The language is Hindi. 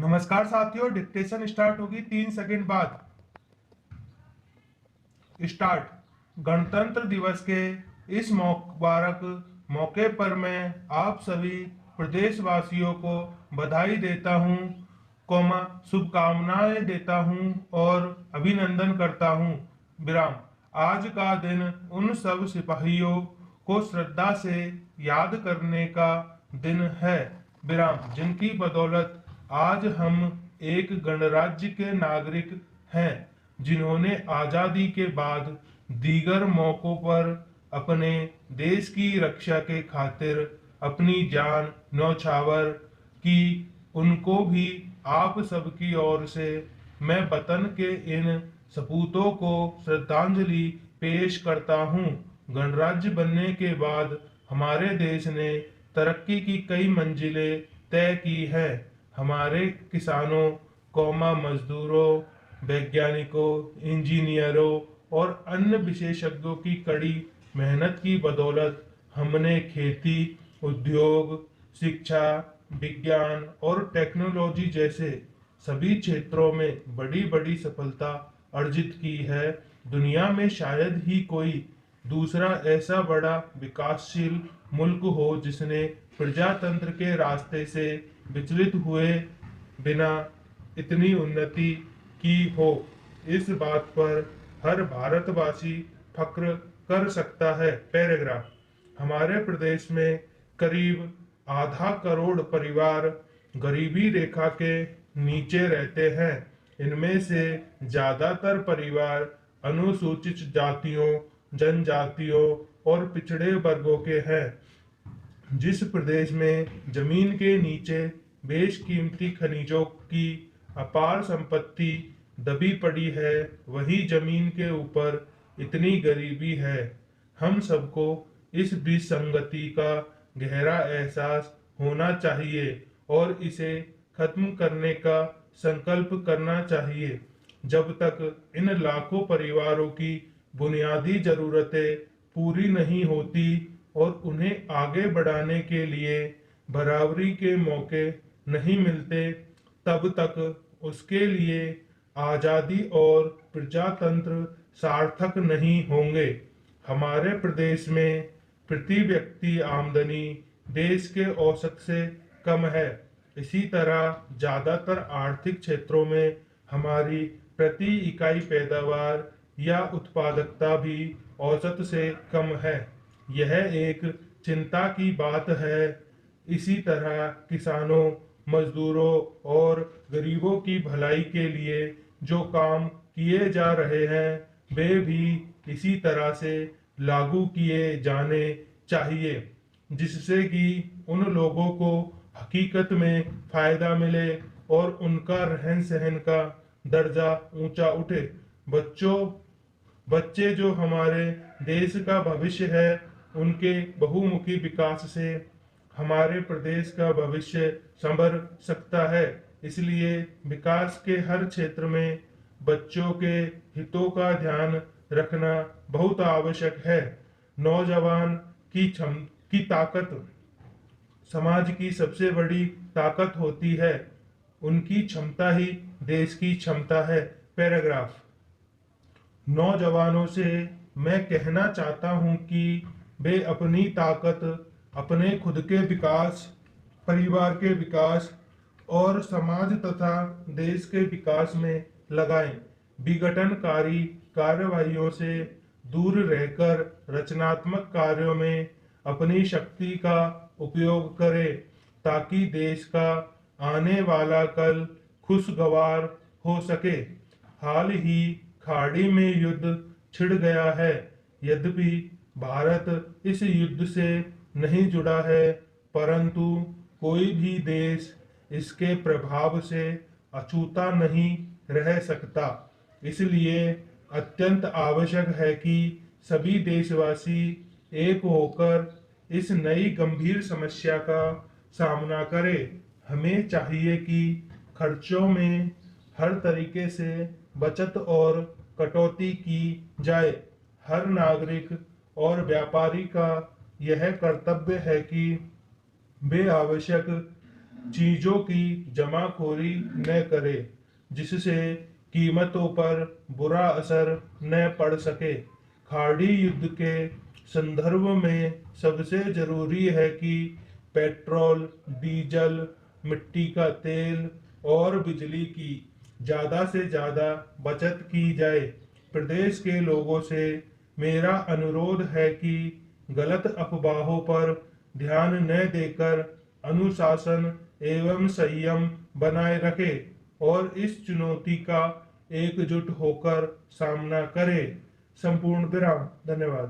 नमस्कार साथियों, डिक्टेशन स्टार्ट होगी 3 सेकंड बाद। स्टार्ट। गणतंत्र दिवस के इस मुबारक मौके पर मैं आप सभी प्रदेशवासियों को बधाई देता हूं, शुभकामनाएं देता हूं और अभिनंदन करता हूं। विराम। आज का दिन उन सब सिपाहियों को श्रद्धा से याद करने का दिन है, विराम, जिनकी बदौलत आज हम एक गणराज्य के नागरिक हैं, जिन्होंने आजादी के बाद दीगर मौकों पर अपने देश की रक्षा के खातिर अपनी जान न्यौछावर की। उनको भी आप सबकी ओर से मैं वतन के इन सपूतों को श्रद्धांजलि पेश करता हूँ। गणराज्य बनने के बाद हमारे देश ने तरक्की की कई मंजिलें तय की है। हमारे किसानों, मजदूरों, वैज्ञानिकों, इंजीनियरों और अन्य विशेषज्ञों की कड़ी मेहनत की बदौलत हमने खेती, उद्योग, शिक्षा, विज्ञान और टेक्नोलॉजी जैसे सभी क्षेत्रों में बड़ी बड़ी सफलता अर्जित की है। दुनिया में शायद ही कोई दूसरा ऐसा बड़ा विकासशील मुल्क हो जिसने प्रजातंत्र के रास्ते से विचलित हुए बिना इतनी उन्नति की हो। इस बात पर हर भारतवासी फक्र कर सकता है। पैराग्राफ। हमारे प्रदेश में करीब आधा करोड़ परिवार गरीबी रेखा के नीचे रहते हैं। इनमें से ज्यादातर परिवार अनुसूचित जातियों, जनजातियों और पिछड़े वर्गों के हैं। जिस प्रदेश में जमीन के नीचे बेशकीमती खनिजों की अपार संपत्ति दबी पड़ी है, वही जमीन के ऊपर इतनी गरीबी है। हम सबको इस विसंगति का गहरा एहसास होना चाहिए और इसे खत्म करने का संकल्प करना चाहिए। जब तक इन लाखों परिवारों की बुनियादी जरूरतें पूरी नहीं होती और उन्हें आगे बढ़ाने के लिए बराबरी के मौके नहीं मिलते, तब तक उसके लिए आजादी और प्रजातंत्र सार्थक नहीं होंगे। हमारे प्रदेश में प्रति व्यक्ति आमदनी देश के औसत से कम है। इसी तरह ज्यादातर आर्थिक क्षेत्रों में हमारी प्रति इकाई पैदावार या उत्पादकता भी औसत से कम है। यह एक चिंता की बात है। इसी तरह किसानों, मजदूरों और गरीबों की भलाई के लिए जो काम किए जा रहे हैं, वे भी इसी तरह से लागू किए जाने चाहिए, जिससे कि उन लोगों को हकीकत में फायदा मिले और उनका रहन सहन का दर्जा ऊंचा उठे। बच्चे जो हमारे देश का भविष्य है, उनके बहुमुखी विकास से हमारे प्रदेश का भविष्य संभर सकता है। इसलिए विकास के हर क्षेत्र में बच्चों के हितों का ध्यान रखना बहुत आवश्यक है। नौजवान की ताकत समाज की सबसे बड़ी ताकत होती है। उनकी क्षमता ही देश की क्षमता है। पैराग्राफ। नौजवानों से मैं कहना चाहता हूं कि वे अपनी ताकत अपने खुद के विकास, परिवार के विकास और समाज तथा देश के विकास में लगाएं। विघटनकारी कार्यवाहियों से दूर रहकर रचनात्मक कार्यों में अपनी शक्ति का उपयोग करें, ताकि देश का आने वाला कल खुशगवार हो सके। हाल ही खाड़ी में युद्ध छिड़ गया है। यद्यपि भारत इस युद्ध से नहीं जुड़ा है, परंतु कोई भी देश इसके प्रभाव से अछूता नहीं रह सकता। इसलिए अत्यंत आवश्यक है कि सभी देशवासी एक होकर इस नई गंभीर समस्या का सामना करें। हमें चाहिए कि खर्चों में हर तरीके से बचत और कटौती की जाए। हर नागरिक और व्यापारी का यह कर्तव्य है कि वे आवश्यक चीजों की जमाखोरी न करे जिससे कीमतों पर बुरा असर न पड़ सके। खाड़ी युद्ध के संदर्भ में सबसे जरूरी है कि पेट्रोल, डीजल, मिट्टी का तेल और बिजली की ज़्यादा से ज़्यादा बचत की जाए। प्रदेश के लोगों से मेरा अनुरोध है कि गलत अफवाहों पर ध्यान न देकर अनुशासन एवं संयम बनाए रखें और इस चुनौती का एकजुट होकर सामना करें। संपूर्ण विराम। धन्यवाद।